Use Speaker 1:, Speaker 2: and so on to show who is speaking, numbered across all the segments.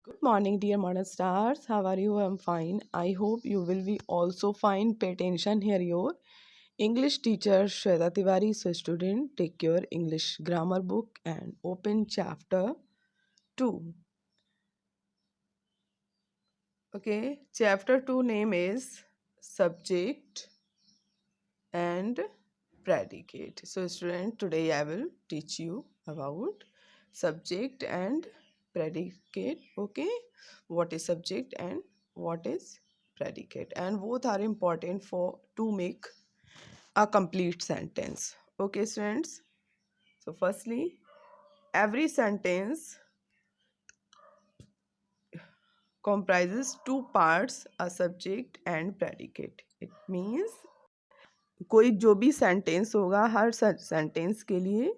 Speaker 1: Good morning, dear modern stars. How are you? I'm fine. I hope you will be also fine. Pay attention here. Your English teacher Shweta Tiwari. So, student, take your English grammar book and open chapter 2. Okay, chapter 2 name is Subject and Predicate. So, student, today I will teach you about subject and predicate. Okay, what is subject and what is predicate, and both are important for to make a complete sentence. Okay, students. So, firstly, every sentence comprises two parts, a subject and predicate. It means कोई जो भी sentence होगा, हर sentence के लिए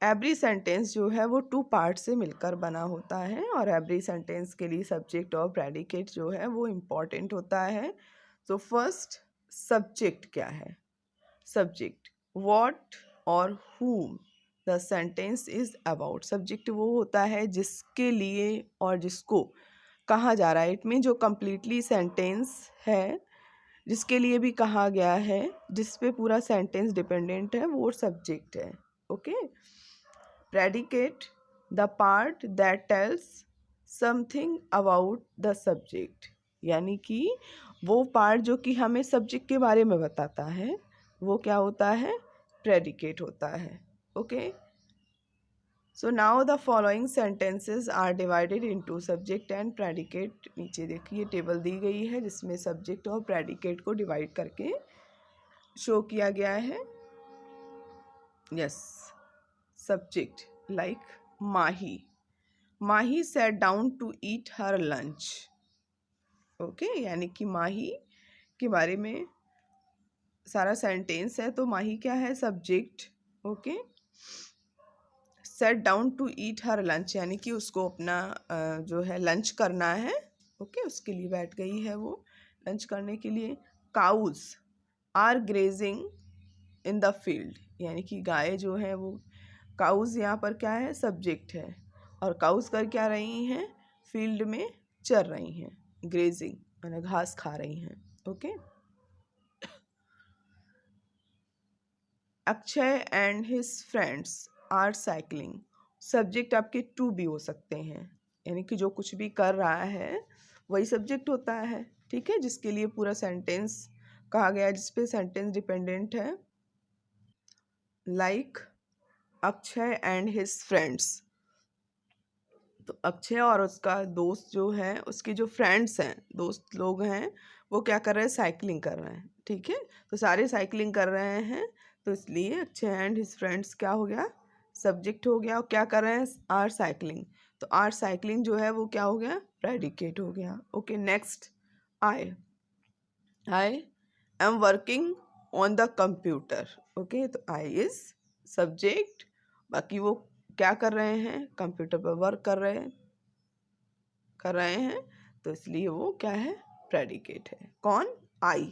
Speaker 1: every sentence जो है वो two part से मिलकर बना होता है, और एवरी सेंटेंस के लिए सब्जेक्ट और प्रेडिकेट जो है वो इम्पॉर्टेंट होता है. तो फर्स्ट, सब्जेक्ट क्या है? सब्जेक्ट, व्हाट और whom the sentence is about. Subject वो होता है जिसके लिए और जिसको कहा जा रहा है. इट मीन जो कम्प्लीटली सेंटेंस है, जिसके लिए भी कहा गया है, जिस पे पूरा सेंटेंस डिपेंडेंट है, वो सब्जेक्ट है. Okay. Predicate, the part that tells something about the subject. यानी कि वो पार्ट जो कि हमें सब्जेक्ट के बारे में बताता है, वो क्या होता है? प्रेडिकेट होता है. Okay. So now the following sentences are divided into subject and predicate. नीचे देखिए टेबल दी गई है जिसमें सब्जेक्ट और प्रेडिकेट को डिवाइड करके शो किया गया है. Yes. Subject like Mahi. Mahi sat down to eat her lunch. Okay, यानी कि माही के बारे में सारा सेंटेंस है, तो माही क्या है? Subject. Okay. Set down to eat her lunch, यानी कि उसको अपना जो है लंच करना है. ओके, उसके लिए बैठ गई है वो लंच करने के लिए. Cows are grazing in the field, यानी कि गाय जो है वो, काउज यहाँ पर क्या है? सब्जेक्ट है. और काउज कर क्या रही हैं? फील्ड में चर रही हैं. ग्रेजिंग यानी घास खा रही हैं. Okay. Akshay and his friends are cycling. Subject आपके टू भी हो सकते हैं, यानी कि जो कुछ भी कर रहा है वही सब्जेक्ट होता है. ठीक है, जिसके लिए पूरा सेंटेंस कहा गया है, जिसपे सेंटेंस डिपेंडेंट है. Like Akshay and his friends. तो अक्षय और उसका दोस्त जो है, उसके जो फ्रेंड्स हैं, दोस्त लोग हैं, वो क्या कर रहे हैं? साइकिलिंग कर रहे हैं. ठीक है, तो सारे साइकिलिंग कर रहे हैं, तो इसलिए अक्षय एंड हिज फ्रेंड्स क्या हो गया? सब्जेक्ट हो गया. और क्या कर रहे हैं? Are cycling. तो आर साइकिलिंग जो है वो क्या हो गया? प्रेडिकेट हो गया. Okay. Next, I I am working on the computer. Okay, तो आई इज सब्जेक्ट. बाकी वो क्या कर रहे हैं? कंप्यूटर पर वर्क कर रहे हैं, तो इसलिए वो क्या है? प्रेडिकेट है. कौन? आई.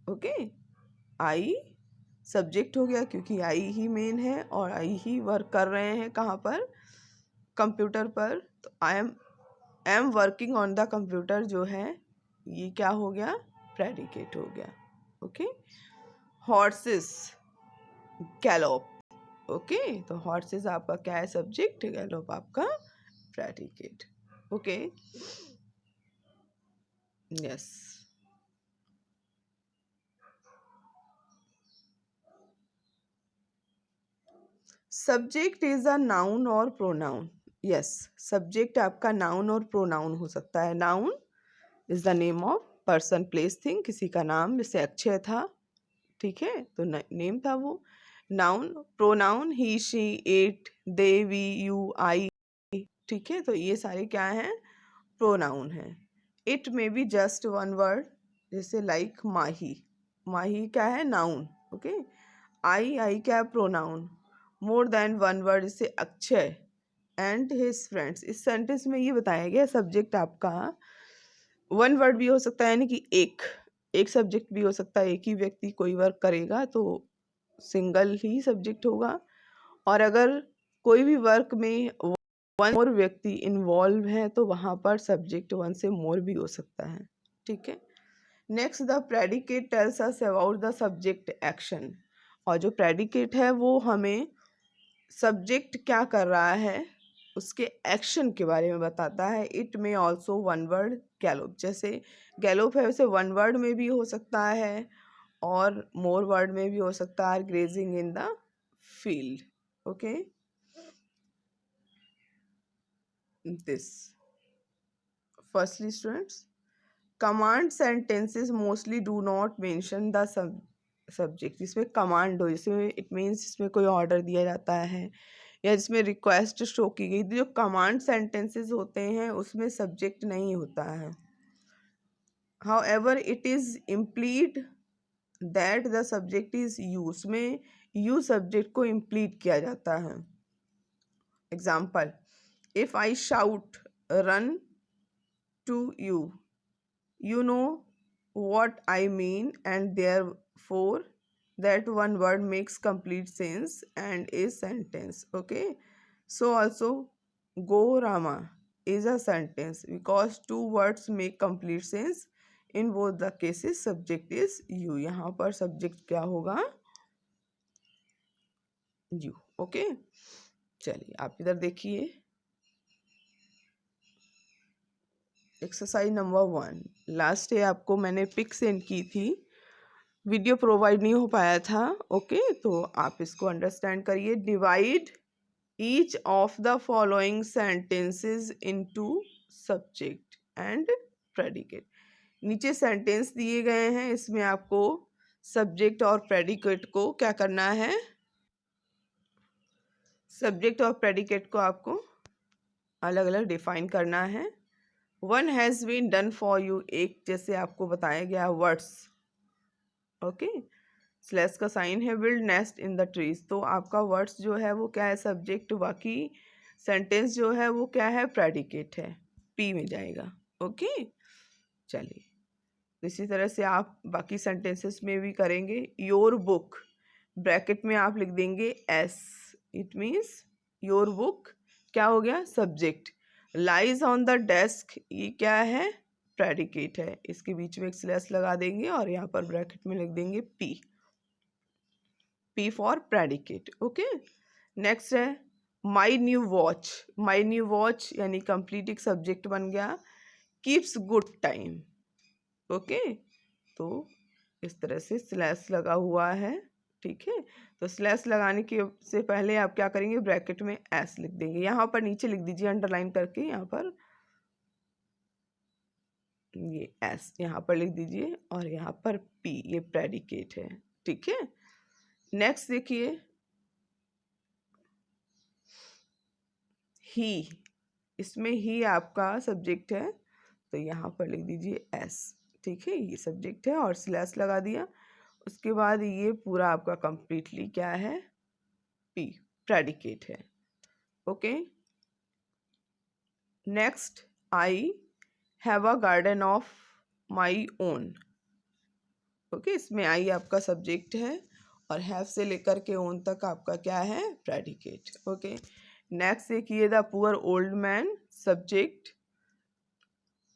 Speaker 1: ओके. आई सब्जेक्ट हो गया क्योंकि आई ही मेन है और आई ही वर्क कर रहे हैं. कहाँ पर? कंप्यूटर पर. तो आई am working on the computer जो है, ये क्या हो गया? प्रेडिकेट हो गया. ओके. हॉर्सेस गैलोप. ओके, तो हॉर्सेस आपका क्या है? सब्जेक्ट. गैलोप आपका predicate. Okay. Yes. Subject is a noun और प्रोनाउन. यस, सब्जेक्ट आपका नाउन और प्रोनाउन हो सकता है. Noun is the name of person, place, thing. किसी का नाम, जैसे अक्षय था, ठीक है, तो नेम था वो. Noun. Pronoun he, she, it, they, we, you, I. ठीक है, तो ये सारे क्या हैं? प्रोनाउन हैं. It may be just one word, जैसे लाइक माही. माही क्या है? नाउन. ओके. आई क्या है? Pronoun. More than one word, जैसे अक्षय एंड हिज फ्रेंड्स. इस सेंटेंस में ये बताया गया सब्जेक्ट आपका वन वर्ड भी हो सकता है, यानी कि एक सब्जेक्ट भी हो सकता है. एक ही व्यक्ति कोई वर्क करेगा तो सिंगल ही सब्जेक्ट होगा. और अगर कोई भी वर्क में वन और व्यक्ति इन्वॉल्व है तो वहाँ पर सब्जेक्ट वन से मोर भी हो सकता है, ठीक है। Next, the predicate tells us about the subject action. और जो प्रेडिकेट है वो हमें सब्जेक्ट क्या कर रहा है उसके एक्शन के बारे में बताता है। इट में ऑल्सो वन वर्ड गैलोप, जैसे गैलोप है वैसे वन वर्ड में भी हो सकता है और मोर वर्ड में भी हो सकता है, grazing in the field, okay. This firstly students, command sentences mostly do not mention the subject. जिसमें कमांड हो, जिसमें इट मीन्स जिसमें कोई ऑर्डर दिया जाता है या जिसमें रिक्वेस्ट शो की गई, जो कमांड सेंटेंसेस होते हैं उसमें सब्जेक्ट नहीं होता है। However it is implied that the subject is you, में यू सब्जेक्ट को इम्प्लीड किया जाता है। Example, if I shout run to you, you know what I mean, and therefore that one word makes complete sense and is sentence, okay. So also go Rama is a sentence because two words make complete sense. In both the cases subject is you. यहाँ पर subject क्या होगा? you, okay. चलिए आप इधर देखिए, exercise number 1। Last day आपको मैंने पिक सेंड की थी, वीडियो प्रोवाइड नहीं हो पाया था, ओके। तो आप इसको अंडरस्टैंड करिए। Divide each of the following sentences into subject and predicate. नीचे सेंटेंस दिए गए हैं, इसमें आपको सब्जेक्ट और प्रेडिकेट को क्या करना है, सब्जेक्ट और प्रेडिकेट को आपको अलग अलग डिफाइन करना है। One has been done for you, एक जैसे आपको बताया गया वर्ड्स, ओके। स्लैश का साइन है, build nest in the trees, तो आपका वर्ड्स जो है वो क्या है, सब्जेक्ट, बाकी सेंटेंस जो है वो क्या है, प्रेडिकेट है, पी में जाएगा, ओके। चलिए इसी तरह से आप बाकी सेंटेंसेस में भी करेंगे। योर बुक, ब्रैकेट में आप लिख देंगे S, it means your book क्या हो गया, subject. Lies on the desk, ये क्या है, प्रेडिकेट है, इसके बीच में एक स्लैश लगा देंगे और यहाँ पर ब्रैकेट में लिख देंगे P, P for predicate, okay. Next है my new watch, my new watch यानी कंप्लीट एक सब्जेक्ट बन गया। Keeps good time, okay. तो इस तरह से स्लैश लगा हुआ है, ठीक है। तो स्लैश लगाने के से पहले आप क्या करेंगे, ब्रैकेट में एस लिख देंगे, यहाँ पर नीचे लिख दीजिए अंडरलाइन करके, यहाँ पर ये एस यहाँ पर लिख दीजिए और यहाँ पर पी, ये प्रेडिकेट है, ठीक है। नेक्स्ट देखिए, ही, इसमें ही आपका सब्जेक्ट है तो यहाँ पर लिख दीजिए एस, ठीक है, ये सब्जेक्ट है और स्लैश लगा दिया। उसके बाद ये पूरा आपका कंप्लीटली क्या है, पी, प्रेडिकेट है, okay. Next, I have a garden of my own, okay. इसमें आई आपका सब्जेक्ट है और हैव से लेकर के ओन तक आपका क्या है, प्रेडिकेट, ओके। नेक्स्ट देखिए, the poor old man, subject,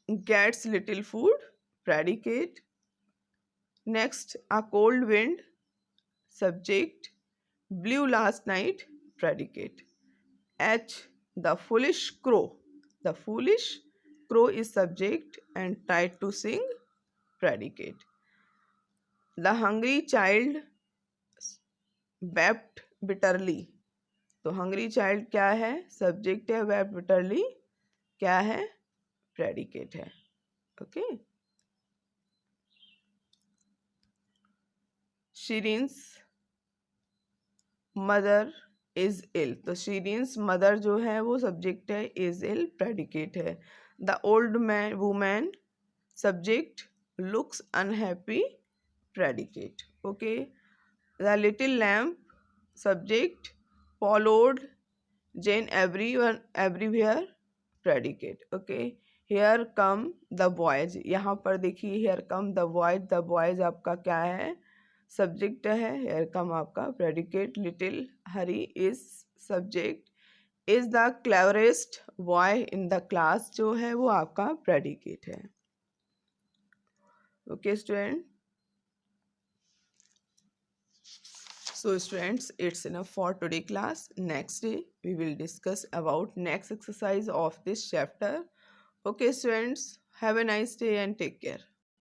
Speaker 1: gets little food, predicate. Next, a cold wind, subject, blew last night, predicate. H, the foolish crow, the foolish crow is subject and tried to sing, predicate. The hungry child wept bitterly, तो hungry child क्या है, subject है, wept bitterly क्या है, predicate है, okay. Shirin's mother is ill, तो Shirin's mother जो है वो सब्जेक्ट है, इज इल प्रेडिकेट है। The old man woman, subject, looks unhappy, predicate, okay. The little lamb, subject, followed Jane everyone everywhere, predicate, okay. Here come the boys, यहाँ पर देखिए here come the boys, the boys आपका क्या है, subject है, here come आपका predicate. Little Harry is subject, is the cleverest boy in the class जो है वो आपका प्रेडिकेट है। Okay student, so students, it's enough for today class. Next day we will discuss about next exercise of this chapter. Okay students, have a nice day and take care.